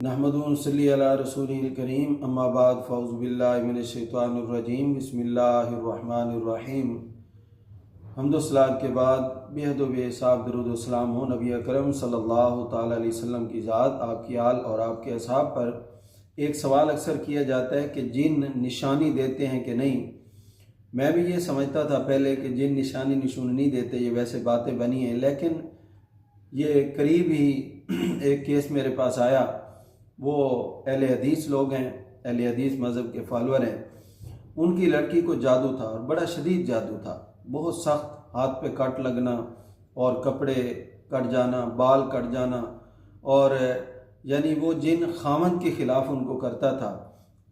नहमदुहु व नसल्ली अला रसूलिल करीम अम्मा बाद फ़ौज़ु बिल्लाहि मिनश शैतानिर रजीम बिस्मिल्लाहिर रहमानिर रहीम। हम्द व सलात के बाद बेहद बेहिसाब दरूद व सलाम हो नबी अकरम सल्लल्लाहु ताला अलैहि वसल्लम की ज़ात, आपकी आल और आपके असहाब पर। एक सवाल अक्सर किया जाता है कि जिन निशानी देते हैं कि नहीं। मैं भी ये समझता था पहले कि जिन निशानी निशून नहीं देते, ये वैसे बातें बनी हैं, लेकिन ये करीब ही एक केस मेरे पास आया। वो अहले हदीस लोग हैं, अहले हदीस मज़हब के फॉलोअर हैं। उनकी लड़की को जादू था और बड़ा शदीद जादू था, बहुत सख्त, हाथ पे कट लगना और कपड़े कट जाना, बाल कट जाना, और यानी वो जिन खामद के ख़िलाफ़ उनको करता था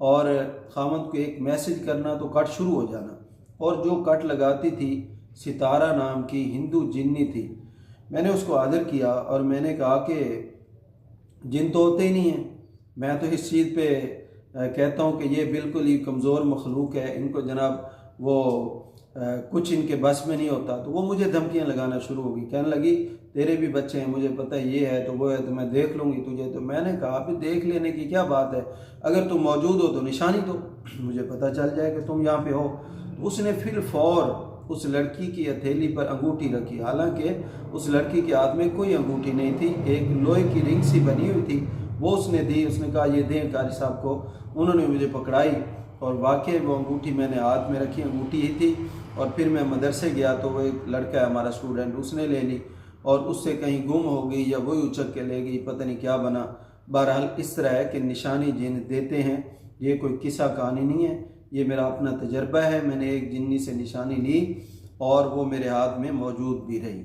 और खामद को एक मैसेज करना तो कट शुरू हो जाना। और जो कट लगाती थी सितारा नाम की हिंदू जिन्नी थी। मैंने उसको आदर किया और मैंने कहा कि जिन तो होते ही नहीं हैं। मैं तो इस चीज़ पे कहता हूँ कि ये बिल्कुल ही कमज़ोर मखलूक है, इनको जनाब वो कुछ इनके बस में नहीं होता। तो वो मुझे धमकियाँ लगाना शुरू होगी, कहने लगी तेरे भी बच्चे हैं, मुझे पता है ये है तो वो है, तो मैं देख लूँगी तुझे। तो मैंने कहा अभी देख लेने की क्या बात है, अगर तुम मौजूद हो तो निशानी दो, मुझे पता चल जाए कि तुम यहाँ पे हो। तो उसने फिर फौर उस लड़की की हथेली पर अंगूठी रखी, हालांकि उस लड़की के हाथ में कोई अंगूठी नहीं थी, एक लोहे की रिंग सी बनी हुई थी, वो उसने दी। उसने कहा ये दें कारी साहब को। उन्होंने मुझे पकड़ाई और वाकई वो अंगूठी मैंने हाथ में रखी, अंगूठी ही थी। और फिर मैं मदरसे गया तो वो एक लड़का है हमारा स्टूडेंट, उसने ले ली और उससे कहीं गुम हो गई या वही उचक के ले गई, पता नहीं क्या बना। बहरहाल इस तरह है कि निशानी जिन देते हैं, ये कोई किस्सा कहानी नहीं है, ये मेरा अपना तजर्बा है। मैंने एक जिन्नी से निशानी ली और वो मेरे हाथ में मौजूद भी रही।